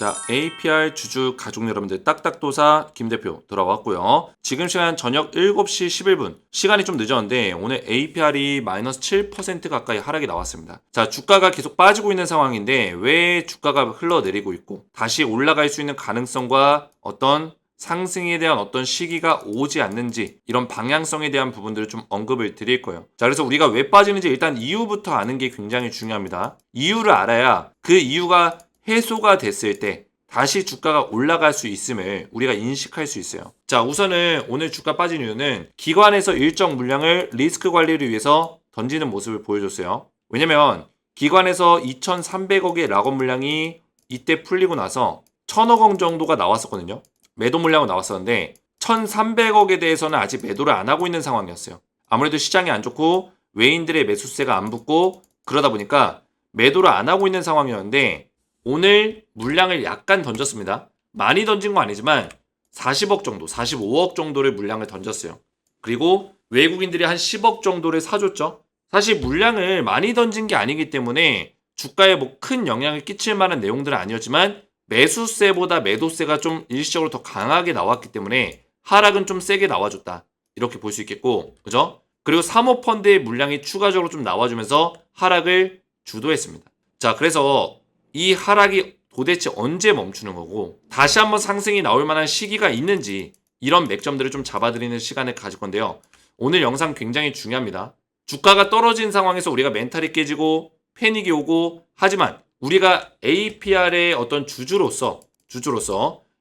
자, APR 주주 가족 여러분들 딱딱도사 김 대표 돌아왔고요. 지금 시간 저녁 7시 11분. 시간이 좀 늦었는데 오늘 APR이 마이너스 7% 가까이 하락이 나왔습니다. 자, 주가가 계속 빠지고 있는 상황인데 왜 주가가 흘러내리고 있고 다시 올라갈 수 있는 가능성과 어떤 상승에 대한 어떤 시기가 오지 않는지 이런 방향성에 대한 부분들을 좀 언급을 드릴 거예요. 자, 그래서 우리가 왜 빠지는지 일단 이유부터 아는 게 굉장히 중요합니다. 이유를 알아야 그 이유가 해소가 됐을 때 다시 주가가 올라갈 수 있음을 우리가 인식할 수 있어요. 자, 우선은 오늘 주가 빠진 이유는 기관에서 일정 물량을 리스크 관리를 위해서 던지는 모습을 보여줬어요. 왜냐면 기관에서 2,300억의 락업 물량이 이때 풀리고 나서 1,000억 원 정도가 나왔었거든요. 매도 물량은 나왔었는데 1,300억에 대해서는 아직 매도를 안 하고 있는 상황이었어요. 아무래도 시장이 안 좋고 외인들의 매수세가 안 붙고 그러다 보니까 매도를 안 하고 있는 상황이었는데 오늘 물량을 약간 던졌습니다. 많이 던진 건 아니지만 40억 정도, 45억 정도를 물량을 던졌어요. 그리고 외국인들이 한 10억 정도를 사줬죠. 사실 물량을 많이 던진 게 아니기 때문에 주가에 뭐 큰 영향을 끼칠 만한 내용들은 아니었지만 매수세보다 매도세가 좀 일시적으로 더 강하게 나왔기 때문에 하락은 좀 세게 나와줬다. 이렇게 볼 수 있겠고, 그죠? 그리고 사모펀드의 물량이 추가적으로 좀 나와주면서 하락을 주도했습니다. 자, 그래서 이 하락이 도대체 언제 멈추는 거고 다시 한번 상승이 나올 만한 시기가 있는지 이런 맥점들을 좀 잡아드리는 시간을 가질 건데요. 오늘 영상 굉장히 중요합니다. 주가가 떨어진 상황에서 우리가 멘탈이 깨지고 패닉이 오고 하지만 우리가 APR의 어떤 주주로서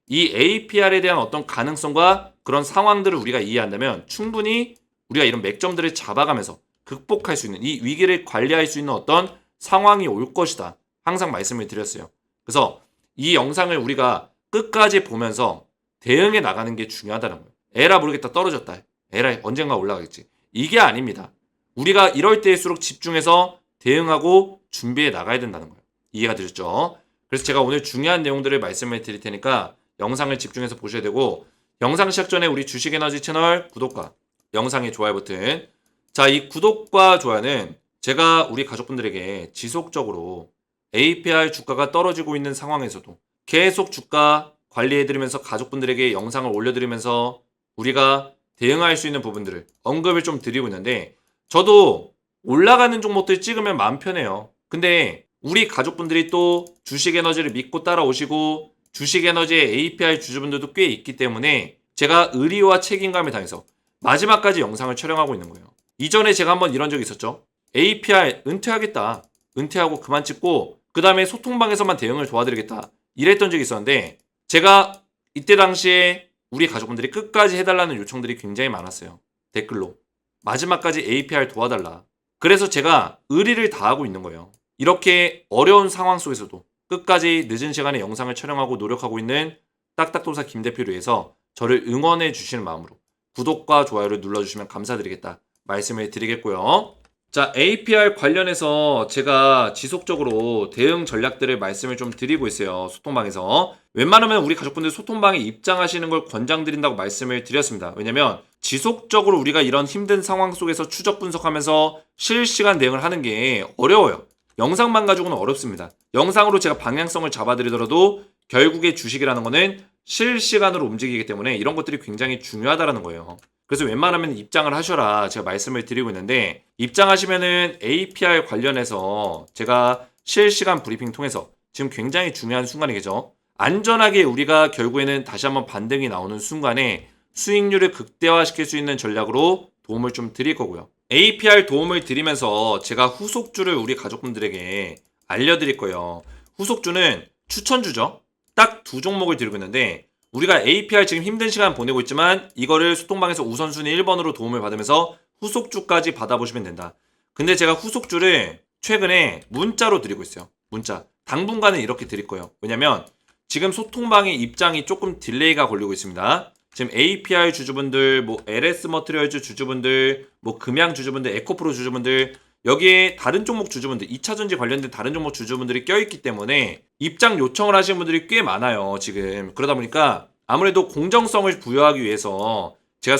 이 APR에 대한 어떤 가능성과 그런 상황들을 우리가 이해한다면 충분히 우리가 이런 맥점들을 잡아가면서 극복할 수 있는 이 위기를 관리할 수 있는 어떤 상황이 올 것이다. 항상 말씀을 드렸어요. 그래서 이 영상을 우리가 끝까지 보면서 대응해 나가는 게 중요하다는 거예요. 에라 모르겠다 떨어졌다. 에라 언젠가 올라가겠지. 이게 아닙니다. 우리가 이럴 때일수록 집중해서 대응하고 준비해 나가야 된다는 거예요. 이해가 되셨죠? 그래서 제가 오늘 중요한 내용들을 말씀을 드릴 테니까 영상을 집중해서 보셔야 되고 영상 시작 전에 우리 주식에너지 채널 구독과 영상의 좋아요 버튼 자, 이 구독과 좋아요는 제가 우리 가족분들에게 지속적으로 APR 주가가 떨어지고 있는 상황에서도 계속 주가 관리해드리면서 가족분들에게 영상을 올려드리면서 우리가 대응할 수 있는 부분들을 언급을 좀 드리고 있는데 저도 올라가는 종목들 찍으면 마음 편해요. 근데 우리 가족분들이 또 주식에너지를 믿고 따라오시고 주식에너지의 APR 주주분들도 꽤 있기 때문에 제가 의리와 책임감을 다해서 마지막까지 영상을 촬영하고 있는 거예요. 이전에 제가 한번 이런 적이 있었죠. APR 은퇴하겠다. 은퇴하고 그만 찍고 그 다음에 소통방에서만 대응을 도와드리겠다. 이랬던 적이 있었는데 제가 이때 당시에 우리 가족분들이 끝까지 해달라는 요청들이 굉장히 많았어요. 댓글로. 마지막까지 APR 도와달라. 그래서 제가 의리를 다하고 있는 거예요. 이렇게 어려운 상황 속에서도 끝까지 늦은 시간에 영상을 촬영하고 노력하고 있는 딱딱도사 김 대표를 위해서 저를 응원해 주시는 마음으로 구독과 좋아요를 눌러주시면 감사드리겠다 말씀을 드리겠고요. 자, APR 관련해서 제가 지속적으로 대응 전략들을 말씀을 좀 드리고 있어요. 소통방에서. 웬만하면 우리 가족분들 소통방에 입장하시는 걸 권장드린다고 말씀을 드렸습니다. 왜냐면 지속적으로 우리가 이런 힘든 상황 속에서 추적 분석하면서 실시간 대응을 하는 게 어려워요. 영상만 가지고는 어렵습니다. 영상으로 제가 방향성을 잡아드리더라도 결국에 주식이라는 거는 실시간으로 움직이기 때문에 이런 것들이 굉장히 중요하다는 거예요. 그래서 웬만하면 입장을 하셔라 제가 말씀을 드리고 있는데 입장하시면은 APR 관련해서 제가 실시간 브리핑 통해서 지금 굉장히 중요한 순간이겠죠. 안전하게 우리가 결국에는 다시 한번 반등이 나오는 순간에 수익률을 극대화시킬 수 있는 전략으로 도움을 좀 드릴 거고요. APR 도움을 드리면서 제가 후속주를 우리 가족분들에게 알려드릴 거예요. 후속주는 추천주죠. 딱 두 종목을 드리고 있는데 우리가 APR 지금 힘든 시간 보내고 있지만 이거를 소통방에서 우선순위 1번으로 도움을 받으면서 후속주까지 받아보시면 된다. 근데 제가 후속주를 최근에 문자로 드리고 있어요. 문자. 당분간은 이렇게 드릴 거예요. 왜냐면 지금 소통방의 입장이 조금 딜레이가 걸리고 있습니다. 지금 APR 주주분들, 뭐 LS 머티리얼즈 주주분들, 뭐 금양 주주분들, 에코프로 주주분들 여기에 다른 종목 주주분들, 2차전지 관련된 다른 종목 주주분들이 껴있기 때문에 입장 요청을 하시는 분들이 꽤 많아요, 지금. 그러다 보니까 아무래도 공정성을 부여하기 위해서 제가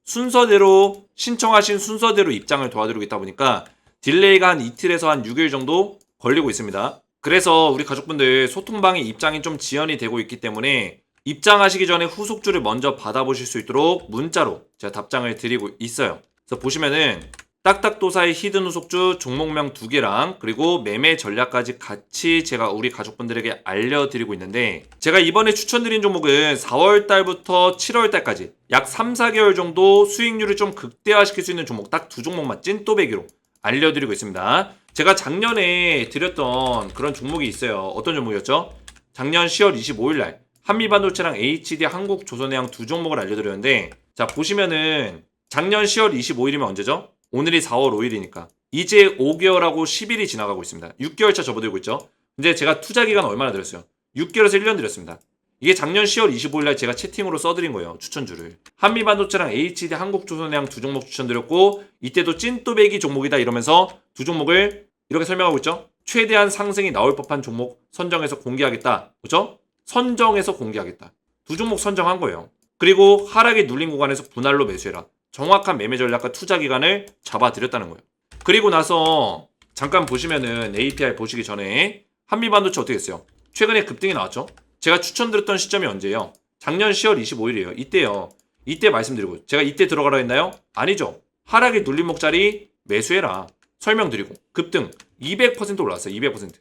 순서대로 신청하신 순서대로 입장을 도와드리고 있다 보니까 딜레이가 한 이틀에서 한 6일 정도 걸리고 있습니다. 그래서 우리 가족분들 소통방에 입장이 좀 지연이 되고 있기 때문에 입장하시기 전에 후속주를 먼저 받아보실 수 있도록 문자로 제가 답장을 드리고 있어요. 그래서 보시면은 딱딱도사의 히든 후속주 종목명 2개랑 그리고 매매 전략까지 같이 제가 우리 가족분들에게 알려드리고 있는데, 제가 이번에 추천드린 종목은 4월달부터 7월달까지 약 3, 4개월 정도 수익률을 좀 극대화시킬 수 있는 종목 딱 2종목만 찐또배기로 알려드리고 있습니다. 제가 작년에 드렸던 그런 종목이 있어요. 어떤 종목이었죠? 작년 10월 25일날 한미반도체랑 HD 한국조선해양 2종목을 알려드렸는데, 자 보시면은 작년 10월 25일이면 언제죠? 오늘이 4월 5일이니까 이제 5개월하고 10일이 지나가고 있습니다. 6개월차 접어들고 있죠. 근데 제가 투자 기간 얼마나 드렸어요? 6개월에서 1년 드렸습니다. 이게 작년 10월 25일날 제가 채팅으로 써드린 거예요. 추천주를. 한미반도체랑 HD 한국조선해양 2종목 추천드렸고, 이때도 찐또배기 종목이다 이러면서 2종목을 이렇게 설명하고 있죠. 최대한 상승이 나올 법한 종목 선정해서 공개하겠다. 그렇죠? 선정해서 공개하겠다. 2종목 선정한 거예요. 그리고 하락이 눌린 구간에서 분할로 매수해라. 정확한 매매 전략과 투자 기간을 잡아드렸다는 거예요. 그리고 나서 잠깐 보시면은 API 보시기 전에 한미반도체 어떻게 했어요? 최근에 급등이 나왔죠? 제가 추천드렸던 시점이 언제예요? 작년 10월 25일이에요. 이때요. 이때 말씀드리고 제가 이때 들어가라 했나요? 아니죠. 하락이 눌린 목자리 매수해라. 설명드리고 급등 200% 올라갔어요. 200%.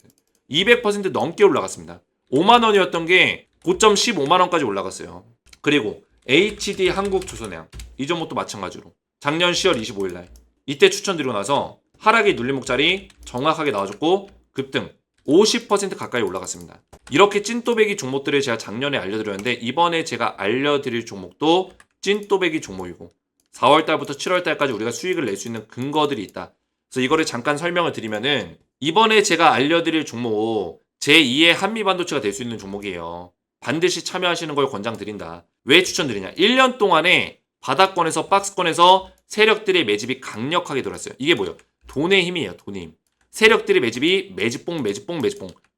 200% 넘게 올라갔습니다. 5만 원이었던 게 고점 15만 원까지 올라갔어요. 그리고 HD 한국조선해양 이 종목도 마찬가지로 작년 10월 25일 날 이때 추천드리고 나서 하락이 눌린 목자리 정확하게 나와줬고 급등 50% 가까이 올라갔습니다. 이렇게 찐또배기 종목들을 제가 작년에 알려드렸는데, 이번에 제가 알려드릴 종목도 찐또배기 종목이고 4월달부터 7월달까지 우리가 수익을 낼 수 있는 근거들이 있다. 그래서 이거를 잠깐 설명을 드리면은, 이번에 제가 알려드릴 종목 제2의 한미반도체가 될 수 있는 종목이에요. 반드시 참여하시는 걸 권장드린다. 왜 추천드리냐? 1년 동안에 바닥권에서 박스권에서 세력들의 매집이 강력하게 들어왔어요. 이게 뭐예요? 돈의 힘이에요. 돈의 힘. 세력들의 매집이 매집봉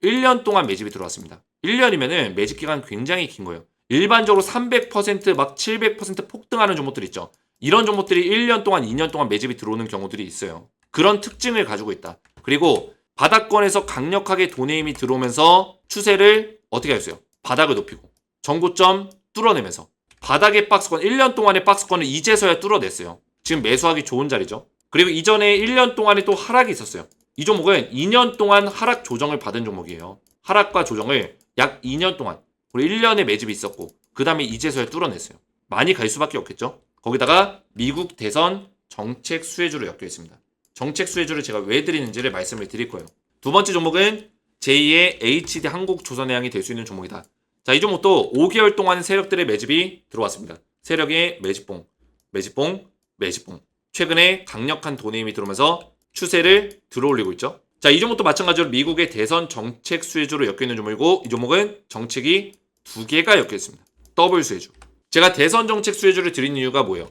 1년 동안 매집이 들어왔습니다. 1년이면은 매집 기간 굉장히 긴 거예요. 일반적으로 300%막 700% 폭등하는 종목들 있죠. 이런 종목들이 1년 동안 2년 동안 매집이 들어오는 경우들이 있어요. 그런 특징을 가지고 있다. 그리고 바닥권에서 강력하게 돈의 힘이 들어오면서 추세를 어떻게 했어요? 바닥을 높이고 전고점 뚫어내면서 바닥의 박스권 1년 동안의 박스권을 이제서야 뚫어냈어요. 지금 매수하기 좋은 자리죠. 그리고 이전에 1년 동안에 또 하락이 있었어요. 이 종목은 2년 동안 하락 조정을 받은 종목이에요. 하락과 조정을 약 2년 동안, 그리고 1년의 매집이 있었고 그 다음에 이제서야 뚫어냈어요. 많이 갈 수밖에 없겠죠. 거기다가 미국 대선 정책 수혜주로 엮여 있습니다. 정책 수혜주를 제가 왜 드리는지를 말씀을 드릴 거예요. 두 번째 종목은 제2의 HD 한국조선해양이 될 수 있는 종목이다. 자, 이 종목도 5개월 동안 세력들의 매집이 들어왔습니다. 세력의 매집봉. 최근에 강력한 돈의 힘이 들어오면서 추세를 들어올리고 있죠. 자, 이 종목도 마찬가지로 미국의 대선 정책 수혜주로 엮여 있는 종목이고, 이 종목은 정책이 2개가 엮여 있습니다. 더블 수혜주. 제가 대선 정책 수혜주를 드린 이유가 뭐예요?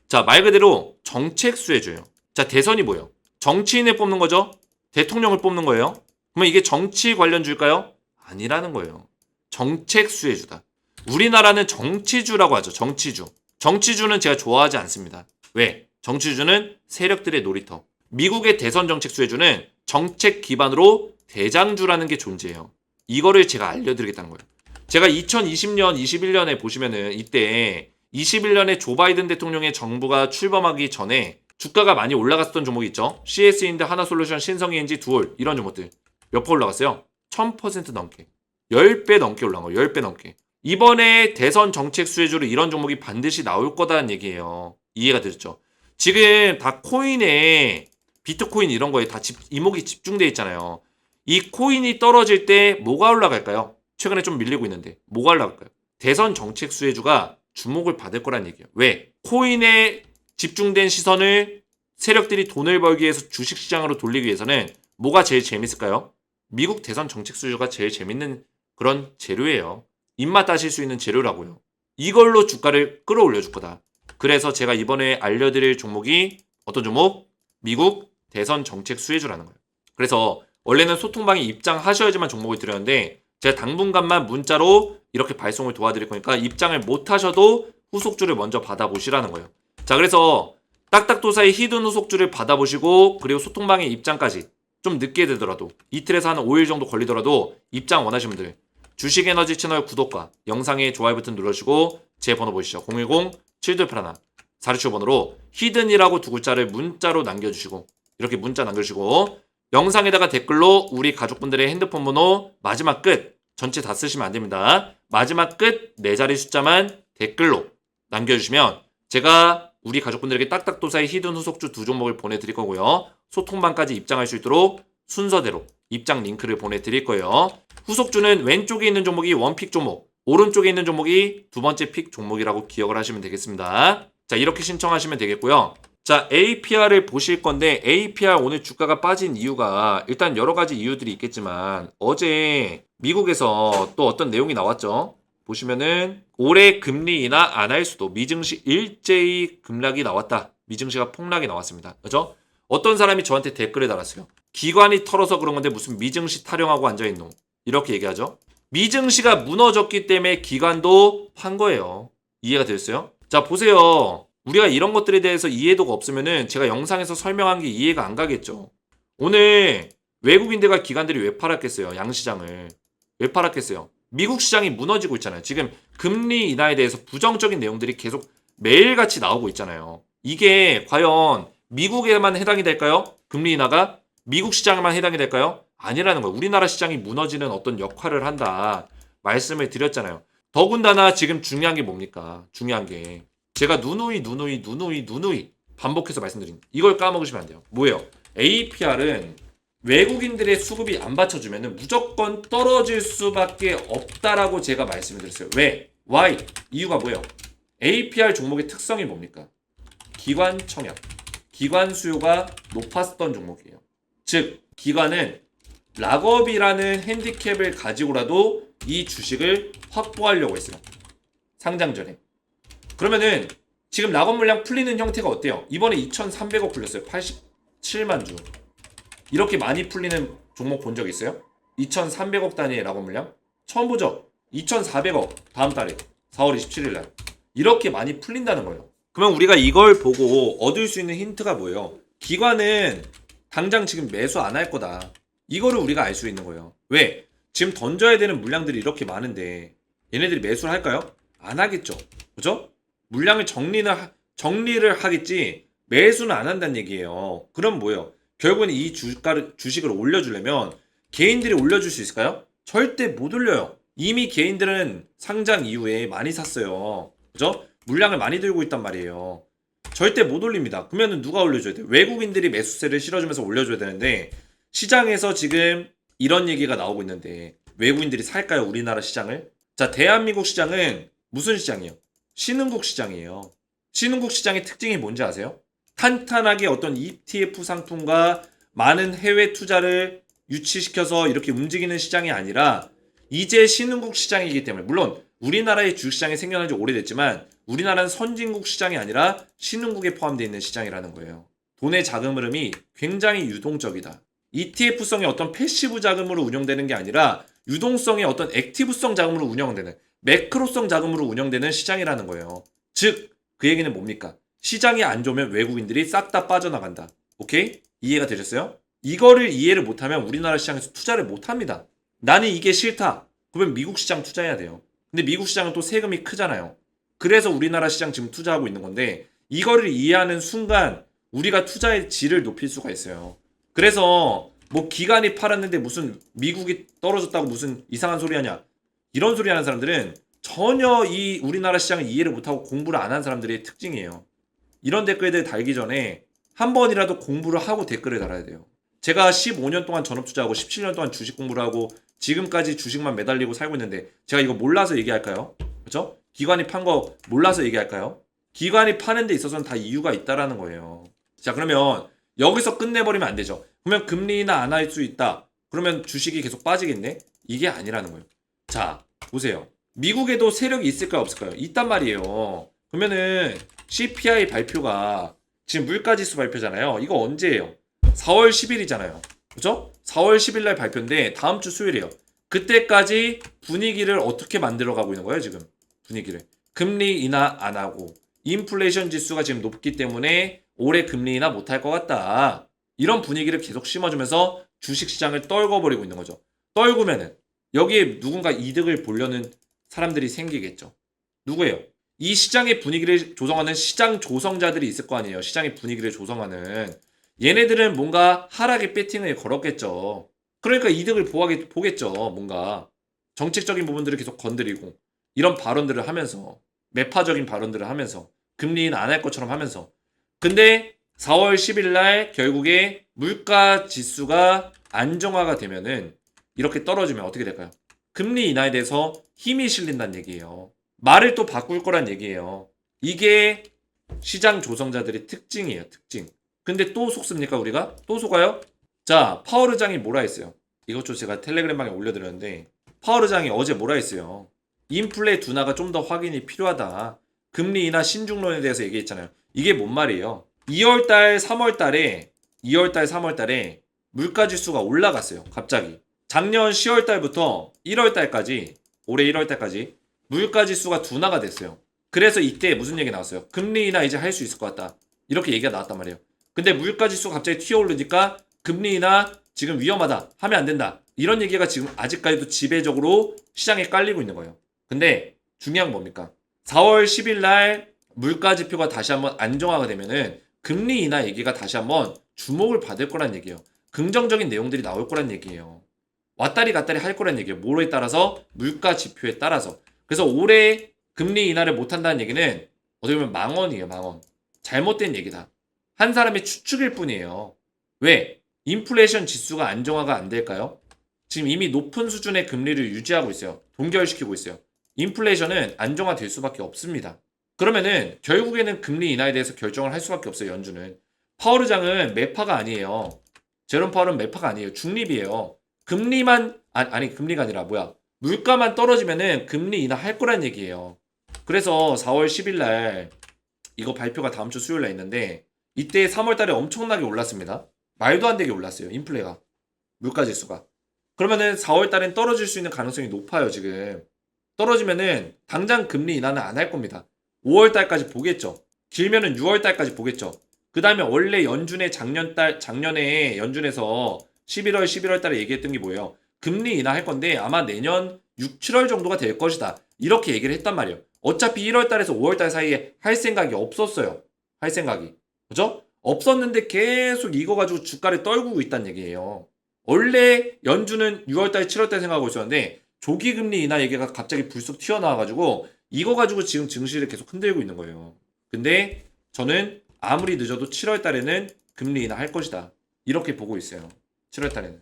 자, 말 그대로 정책 수혜주예요. 자, 대선이 뭐예요? 정치인을 뽑는 거죠? 대통령을 뽑는 거예요? 그러면 이게 정치 관련주일까요? 아니라는 거예요. 정책 수혜주다. 우리나라는 정치주라고 하죠. 정치주. 정치주는 제가 좋아하지 않습니다. 왜? 정치주는 세력들의 놀이터. 미국의 대선 정책 수혜주는 정책 기반으로 대장주라는 게 존재해요. 이거를 제가 알려드리겠다는 거예요. 제가 2020년, 21년에 보시면은 이때 21년에 조 바이든 대통령의 정부가 출범하기 전에 주가가 많이 올라갔었던 종목이 있죠. CS인드, 하나솔루션, 신성ENG, 두올 이런 종목들. 몇 퍼 올라갔어요? 1000% 넘게. 10배 넘게 올라간 거예요. 10배 넘게. 이번에 대선 정책 수혜주로 이런 종목이 반드시 나올 거다는 얘기예요. 이해가 되셨죠? 지금 다 코인에 비트코인 이런 거에 다 이목이 집중돼 있잖아요. 이 코인이 떨어질 때 뭐가 올라갈까요? 최근에 좀 밀리고 있는데 뭐가 올라갈까요? 대선 정책 수혜주가 주목을 받을 거란 얘기예요. 왜? 코인에 집중된 시선을 세력들이 돈을 벌기 위해서 주식시장으로 돌리기 위해서는 뭐가 제일 재밌을까요? 미국 대선 정책 수혜주가 제일 재밌는 그런 재료예요. 입맛 따실 수 있는 재료라고요. 이걸로 주가를 끌어올려 줄 거다. 그래서 제가 이번에 알려드릴 종목이 어떤 종목? 미국 대선 정책 수혜주라는 거예요. 그래서 원래는 소통방에 입장하셔야지만 종목을 드렸는데 제가 당분간만 문자로 이렇게 발송을 도와드릴 거니까 입장을 못 하셔도 후속주를 먼저 받아보시라는 거예요. 자, 그래서 딱딱도사의 히든 후속주를 받아보시고 그리고 소통방의 입장까지 좀 늦게 되더라도 이틀에서 한 5일 정도 걸리더라도 입장 원하시는 분들 주식에너지 채널 구독과 영상에 좋아요 버튼 눌러주시고 제 번호 보시죠. 010-7281-4675번호로 히든이라고 두 글자를 문자로 남겨주시고 이렇게 문자 남겨주시고 영상에다가 댓글로 우리 가족분들의 핸드폰 번호 마지막 끝 전체 다 쓰시면 안 됩니다. 마지막 끝 4자리 숫자만 댓글로 남겨주시면 제가 우리 가족분들에게 딱딱도사의 히든 후속주 2종목을 보내드릴 거고요. 소통방까지 입장할 수 있도록 순서대로 입장 링크를 보내드릴 거예요. 후속주는 왼쪽에 있는 종목이 원픽 종목, 오른쪽에 있는 종목이 두 번째 픽 종목이라고 기억을 하시면 되겠습니다. 자, 이렇게 신청하시면 되겠고요. 자, APR을 보실 건데 APR 오늘 주가가 빠진 이유가 일단 여러 가지 이유들이 있겠지만 어제 미국에서 또 어떤 내용이 나왔죠. 보시면은 올해 금리 인하 안 할 수도 미증시 일제히 급락이 나왔다. 미증시가 폭락이 나왔습니다. 그죠? 어떤 사람이 저한테 댓글을 달았어요. 기관이 털어서 그런 건데 무슨 미증시 타령하고 앉아있노. 이렇게 얘기하죠. 미증시가 무너졌기 때문에 기관도 판 거예요. 이해가 되셨어요? 자, 보세요. 우리가 이런 것들에 대해서 이해도가 없으면은 제가 영상에서 설명한 게 이해가 안 가겠죠. 오늘 외국인들과 기관들이 왜 팔았겠어요? 양시장을. 왜 팔았겠어요? 미국 시장이 무너지고 있잖아요. 지금 금리 인하에 대해서 부정적인 내용들이 계속 매일같이 나오고 있잖아요. 이게 과연 미국에만 해당이 될까요? 금리 인하가 미국 시장에만 해당이 될까요? 아니라는 거예요. 우리나라 시장이 무너지는 어떤 역할을 한다. 말씀을 드렸잖아요. 더군다나 지금 중요한 게 뭡니까? 중요한 게 제가 누누이 반복해서 말씀드린 이걸 까먹으시면 안 돼요. 뭐예요? APR은 외국인들의 수급이 안 받쳐주면 무조건 떨어질 수밖에 없다라고 제가 말씀을 드렸어요. 왜? Why? 이유가 뭐예요? APR 종목의 특성이 뭡니까? 기관 청약, 기관 수요가 높았던 종목이에요. 즉, 기관은 락업이라는 핸디캡을 가지고라도 이 주식을 확보하려고 했어요. 상장 전에. 그러면은 지금 락업 물량 풀리는 형태가 어때요? 이번에 2,300억 풀렸어요. 87만 주. 이렇게 많이 풀리는 종목 본 적 있어요? 2,300억 단위의 락업 물량? 처음 보죠? 2,400억 다음 달에 4월 27일 날 이렇게 많이 풀린다는 거예요. 그러면 우리가 이걸 보고 얻을 수 있는 힌트가 뭐예요? 기관은 당장 지금 매수 안 할 거다. 이거를 우리가 알 수 있는 거예요. 왜? 지금 던져야 되는 물량들이 이렇게 많은데 얘네들이 매수를 할까요? 안 하겠죠. 그죠? 물량을 정리를 하겠지 매수는 안 한다는 얘기예요. 그럼 뭐예요? 결국은 이 주식을 올려주려면 개인들이 올려줄 수 있을까요? 절대 못 올려요. 이미 개인들은 상장 이후에 많이 샀어요. 그죠? 물량을 많이 들고 있단 말이에요. 절대 못 올립니다. 그러면 누가 올려줘야 돼요? 외국인들이 매수세를 실어주면서 올려줘야 되는데 시장에서 지금 이런 얘기가 나오고 있는데 외국인들이 살까요? 우리나라 시장을? 자, 대한민국 시장은 무슨 시장이에요? 신흥국 시장이에요. 신흥국 시장의 특징이 뭔지 아세요? 탄탄하게 어떤 ETF 상품과 많은 해외 투자를 유치시켜서 이렇게 움직이는 시장이 아니라 이제 신흥국 시장이기 때문에 물론 우리나라의 주식시장이 생겨난 지 오래됐지만 우리나라는 선진국 시장이 아니라 신흥국에 포함되어 있는 시장이라는 거예요. 돈의 자금 흐름이 굉장히 유동적이다. ETF성의 어떤 패시브 자금으로 운영되는 게 아니라 유동성의 어떤 액티브성 자금으로 운영되는 매크로성 자금으로 운영되는 시장이라는 거예요. 즉, 그 얘기는 뭡니까? 시장이 안 좋으면 외국인들이 싹 다 빠져나간다. 오케이? 이해가 되셨어요? 이거를 이해를 못하면 우리나라 시장에서 투자를 못합니다. 나는 이게 싫다. 그러면 미국 시장 투자해야 돼요. 근데 미국 시장은 또 세금이 크잖아요. 그래서 우리나라 시장 지금 투자하고 있는 건데 이거를 이해하는 순간 우리가 투자의 질을 높일 수가 있어요. 그래서 뭐 기관이 팔았는데 무슨 미국이 떨어졌다고 무슨 이상한 소리 하냐. 이런 소리 하는 사람들은 전혀 이 우리나라 시장을 이해를 못하고 공부를 안 한 사람들의 특징이에요. 이런 댓글들 달기 전에 한 번이라도 공부를 하고 댓글을 달아야 돼요. 제가 15년 동안 전업 투자하고 17년 동안 주식 공부를 하고 지금까지 주식만 매달리고 살고 있는데 제가 이거 몰라서 얘기할까요? 그렇죠? 기관이 판 거 몰라서 얘기할까요? 기관이 파는 데 있어서는 다 이유가 있다라는 거예요. 자, 그러면 여기서 끝내버리면 안 되죠. 그러면 금리 인하 안 할 수 있다. 그러면 주식이 계속 빠지겠네? 이게 아니라는 거예요. 자, 보세요. 미국에도 세력이 있을까요? 없을까요? 있단 말이에요. 그러면은 CPI 발표가 지금 물가지수 발표잖아요. 이거 언제예요? 4월 10일이잖아요. 그죠? 4월 10일 날 발표인데 다음 주 수요일이에요. 그때까지 분위기를 어떻게 만들어가고 있는 거예요, 지금? 분위기를. 금리 인하 안 하고 인플레이션 지수가 지금 높기 때문에 올해 금리 인하 못할 것 같다. 이런 분위기를 계속 심어주면서 주식시장을 떨궈버리고 있는 거죠. 떨구면은 여기에 누군가 이득을 보려는 사람들이 생기겠죠. 누구예요? 이 시장의 분위기를 조성하는 시장 조성자들이 있을 거 아니에요. 시장의 분위기를 조성하는. 얘네들은 뭔가 하락의 배팅을 걸었겠죠. 그러니까 이득을 보겠죠. 뭔가 정책적인 부분들을 계속 건드리고 이런 발언들을 하면서 매파적인 발언들을 하면서 금리 인하 안 할 것처럼 하면서 근데 4월 10일 날 결국에 물가 지수가 안정화가 되면은 이렇게 떨어지면 어떻게 될까요? 금리 인하에 대해서 힘이 실린다는 얘기예요. 말을 또 바꿀 거란 얘기예요. 이게 시장 조성자들의 특징이에요. 특징. 근데 또 속습니까 우리가? 또 속아요? 자, 파월 의장이 뭐라 했어요? 이것도 제가 텔레그램방에 올려드렸는데 파월 의장이 어제 뭐라 했어요? 인플레 둔화가 좀 더 확인이 필요하다. 금리 인하 신중론에 대해서 얘기했잖아요. 이게 뭔 말이에요? 2월달, 3월달에 2월달, 3월달에 물가지수가 올라갔어요. 갑자기. 작년 10월달부터 1월달까지 올해 1월달까지 물가지수가 둔화가 됐어요. 그래서 이때 무슨 얘기 나왔어요? 금리 인하 이제 할 수 있을 것 같다. 이렇게 얘기가 나왔단 말이에요. 근데 물가지수가 갑자기 튀어오르니까 금리 인하 지금 위험하다. 하면 안 된다. 이런 얘기가 지금 아직까지도 지배적으로 시장에 깔리고 있는 거예요. 근데 중요한 건 뭡니까? 4월 10일 날 물가 지표가 다시 한번 안정화가 되면은 금리 인하 얘기가 다시 한번 주목을 받을 거란 얘기예요. 긍정적인 내용들이 나올 거란 얘기예요. 왔다리 갔다리 할 거란 얘기예요. 뭐에 따라서? 물가 지표에 따라서. 그래서 올해 금리 인하를 못 한다는 얘기는 어떻게 보면 망언이에요. 망언. 잘못된 얘기다. 한 사람의 추측일 뿐이에요. 왜? 인플레이션 지수가 안정화가 안 될까요? 지금 이미 높은 수준의 금리를 유지하고 있어요. 동결시키고 있어요. 인플레이션은 안정화될 수밖에 없습니다. 그러면은 결국에는 금리 인하에 대해서 결정을 할 수밖에 없어요. 연준은. 파월 의장은 매파가 아니에요. 제롬 파월은 매파가 아니에요. 중립이에요. 금리만 아니 금리가 아니라 뭐야? 물가만 떨어지면은 금리 인하 할 거란 얘기예요. 그래서 4월 10일 날 이거 발표가 다음 주 수요일 날 있는데 이때 3월 달에 엄청나게 올랐습니다. 말도 안 되게 올랐어요. 인플레가. 물가 지수가. 그러면은 4월 달엔 떨어질 수 있는 가능성이 높아요, 지금. 떨어지면은 당장 금리 인하는 안 할 겁니다. 5월 달까지 보겠죠. 길면은 6월 달까지 보겠죠. 그다음에 원래 연준의 작년에 연준에서 11월, 11월 달에 얘기했던 게 뭐예요? 금리 인하할 건데 아마 내년 6, 7월 정도가 될 것이다. 이렇게 얘기를 했단 말이에요. 어차피 1월 달에서 5월 달 사이에 할 생각이 없었어요. 할 생각이. 그죠? 없었는데 계속 이거 가지고 주가를 떨구고 있다는 얘기예요. 원래 연준은 6월 달, 7월 달 생각하고 있었는데 조기 금리 인하 얘기가 갑자기 불쑥 튀어나와가지고 이거 가지고 지금 증시를 계속 흔들고 있는 거예요. 근데 저는 아무리 늦어도 7월 달에는 금리 인하 할 것이다. 이렇게 보고 있어요. 7월 달에는.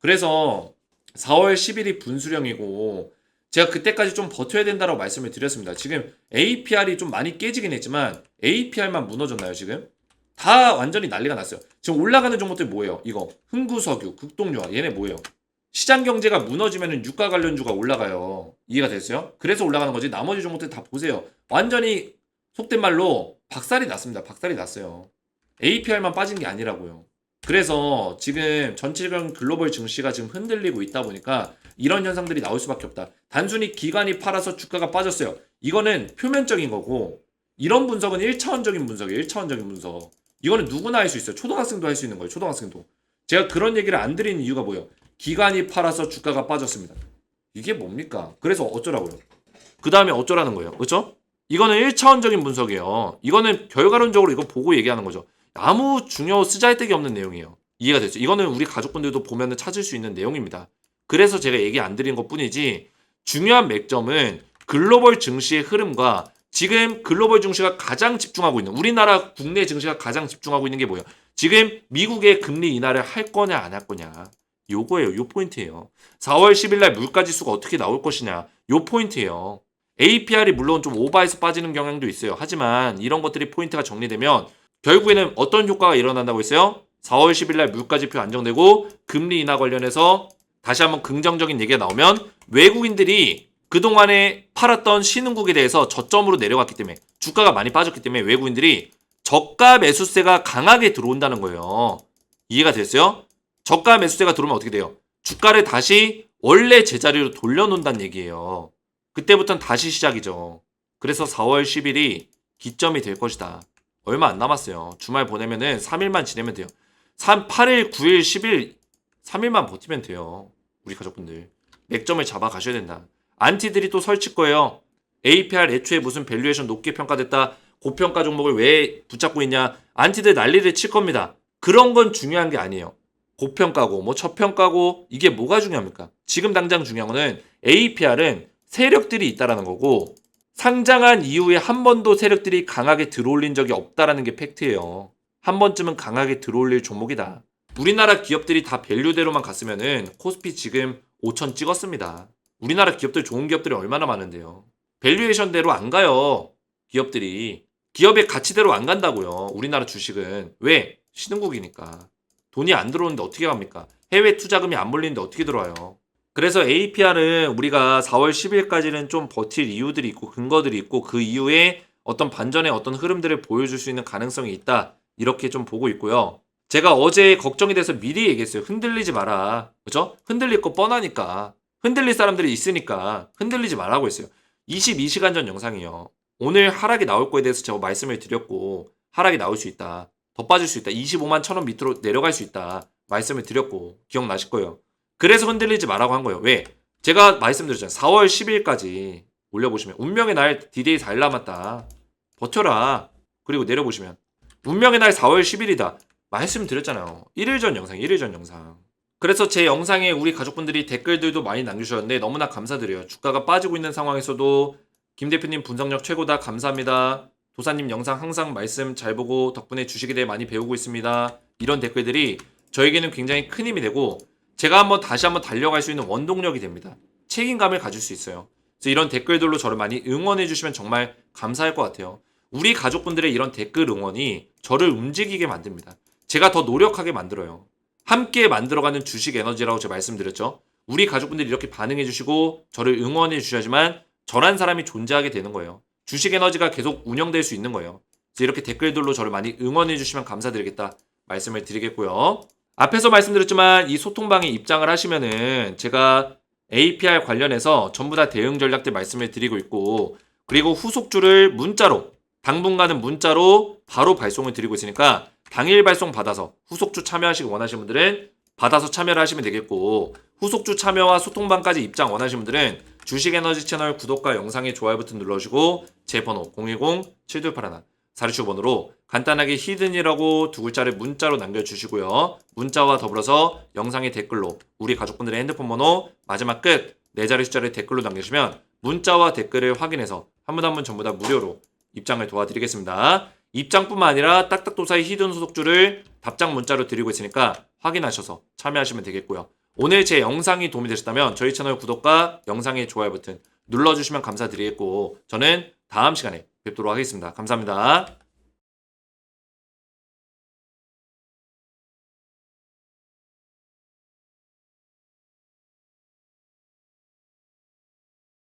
그래서 4월 10일이 분수령이고 제가 그때까지 좀 버텨야 된다고 말씀을 드렸습니다. 지금 APR이 좀 많이 깨지긴 했지만 APR만 무너졌나요 지금? 다 완전히 난리가 났어요. 지금 올라가는 종목들 뭐예요? 이거 흥구석유, 극동유화 얘네 뭐예요? 시장 경제가 무너지면 유가 관련주가 올라가요. 이해가 됐어요? 그래서 올라가는 거지. 나머지 종목들 다 보세요. 완전히 속된 말로 박살이 났습니다. 박살이 났어요. APR만 빠진 게 아니라고요. 그래서 지금 전체적인 글로벌 증시가 지금 흔들리고 있다 보니까 이런 현상들이 나올 수밖에 없다. 단순히 기관이 팔아서 주가가 빠졌어요. 이거는 표면적인 거고 이런 분석은 1차원적인 분석이에요. 1차원적인 분석. 이거는 누구나 할 수 있어요. 초등학생도 할 수 있는 거예요. 초등학생도. 제가 그런 얘기를 안 드리는 이유가 뭐예요? 기관이 팔아서 주가가 빠졌습니다. 이게 뭡니까? 그래서 어쩌라고요? 그 다음에 어쩌라는 거예요. 그렇죠? 이거는 1차원적인 분석이에요. 이거는 결과론적으로 이거 보고 얘기하는 거죠. 아무 중요 쓰잘데기 없는 내용이에요. 이해가 됐죠? 이거는 우리 가족분들도 보면은 찾을 수 있는 내용입니다. 그래서 제가 얘기 안 드린 것 뿐이지 중요한 맥점은 글로벌 증시의 흐름과 지금 글로벌 증시가 가장 집중하고 있는 우리나라 국내 증시가 가장 집중하고 있는 게 뭐예요? 지금 미국의 금리 인하를 할 거냐 안 할 거냐 요거예요. 요 포인트예요. 4월 10일 날 물가 지수가 어떻게 나올 것이냐 요 포인트예요. APR이 물론 좀 오버해서 빠지는 경향도 있어요. 하지만 이런 것들이 포인트가 정리되면 결국에는 어떤 효과가 일어난다고 했어요? 4월 10일 날 물가 지표 안정되고 금리 인하 관련해서 다시 한번 긍정적인 얘기가 나오면 외국인들이 그동안에 팔았던 신흥국에 대해서 저점으로 내려갔기 때문에 주가가 많이 빠졌기 때문에 외국인들이 저가 매수세가 강하게 들어온다는 거예요. 이해가 됐어요? 저가 매수세가 들어오면 어떻게 돼요? 주가를 다시 원래 제자리로 돌려놓는다는 얘기예요. 그때부터는 다시 시작이죠. 그래서 4월 10일이 기점이 될 것이다. 얼마 안 남았어요. 주말 보내면은 3일만 지내면 돼요. 8일, 9일, 10일, 3일만 버티면 돼요. 우리 가족분들. 맥점을 잡아 가셔야 된다. 안티들이 또 설칠 거예요. APR 애초에 무슨 밸류에이션 높게 평가됐다. 고평가 종목을 왜 붙잡고 있냐. 안티들 난리를 칠 겁니다. 그런 건 중요한 게 아니에요. 고평가고 뭐 저평가고 이게 뭐가 중요합니까? 지금 당장 중요한 거는 APR은 세력들이 있다라는 거고 상장한 이후에 한 번도 세력들이 강하게 들어올린 적이 없다라는 게 팩트예요. 한 번쯤은 강하게 들어올릴 종목이다. 우리나라 기업들이 다 밸류대로만 갔으면은 코스피 지금 5천 찍었습니다. 우리나라 기업들 좋은 기업들이 얼마나 많은데요. 밸류에이션대로 안 가요. 기업들이. 기업의 가치대로 안 간다고요. 우리나라 주식은. 왜? 신흥국이니까. 돈이 안 들어오는데 어떻게 갑니까? 해외 투자금이 안 몰리는데 어떻게 들어와요? 그래서 APR은 우리가 4월 10일까지는 좀 버틸 이유들이 있고 근거들이 있고 그 이후에 어떤 반전의 어떤 흐름들을 보여줄 수 있는 가능성이 있다. 이렇게 좀 보고 있고요. 제가 어제 걱정이 돼서 미리 얘기했어요. 흔들리지 마라. 그죠? 흔들릴 거 뻔하니까. 흔들릴 사람들이 있으니까 흔들리지 말라고 했어요. 22시간 전 영상이요. 오늘 하락이 나올 거에 대해서 제가 말씀을 드렸고 하락이 나올 수 있다. 더 빠질 수 있다. 25만 1,000원 밑으로 내려갈 수 있다. 말씀을 드렸고 기억나실 거예요. 그래서 흔들리지 말라고 한 거예요. 왜? 제가 말씀드렸잖아요. 4월 10일까지 올려보시면 운명의 날 D-Day 4일 남았다. 버텨라. 그리고 내려보시면 운명의 날 4월 10일이다. 말씀드렸잖아요. 1일 전 영상, 1일 전 영상. 그래서 제 영상에 우리 가족분들이 댓글들도 많이 남겨주셨는데 너무나 감사드려요. 주가가 빠지고 있는 상황에서도 김 대표님 분석력 최고다. 감사합니다. 도사님 영상 항상 말씀 잘 보고 덕분에 주식에 대해 많이 배우고 있습니다. 이런 댓글들이 저에게는 굉장히 큰 힘이 되고 제가 다시 한번 달려갈 수 있는 원동력이 됩니다. 책임감을 가질 수 있어요. 그래서 이런 댓글들로 저를 많이 응원해 주시면 정말 감사할 것 같아요. 우리 가족분들의 이런 댓글 응원이 저를 움직이게 만듭니다. 제가 더 노력하게 만들어요. 함께 만들어가는 주식 에너지라고 제가 말씀드렸죠. 우리 가족분들이 이렇게 반응해 주시고 저를 응원해 주셔야지만 저란 사람이 존재하게 되는 거예요. 주식 에너지가 계속 운영될 수 있는 거예요. 그래서 이렇게 댓글들로 저를 많이 응원해 주시면 감사드리겠다 말씀을 드리겠고요. 앞에서 말씀드렸지만 이 소통방에 입장을 하시면은 제가 APR 관련해서 전부 다 대응 전략들 말씀을 드리고 있고 그리고 후속주를 문자로 당분간은 문자로 바로 발송을 드리고 있으니까 당일 발송 받아서 후속주 참여하시기 원하시는 분들은 받아서 참여를 하시면 되겠고 후속주 참여와 소통방까지 입장 원하시는 분들은 주식에너지 채널 구독과 영상의 좋아요 버튼 눌러주시고 제 번호 010-7281 사르슈번호로 간단하게 히든이라고 두 글자를 문자로 남겨주시고요. 문자와 더불어서 영상의 댓글로 우리 가족분들의 핸드폰 번호 마지막 끝 4자리 숫자를 댓글로 남겨주시면 문자와 댓글을 확인해서 한 분 한 분 전부 다 무료로 입장을 도와드리겠습니다. 입장뿐만 아니라 딱딱도사의 히든 소속주를 답장 문자로 드리고 있으니까 확인하셔서 참여하시면 되겠고요. 오늘 제 영상이 도움이 되셨다면 저희 채널 구독과 영상의 좋아요 버튼 눌러주시면 감사드리겠고 저는 다음 시간에 뵙도록 하겠습니다. 감사합니다.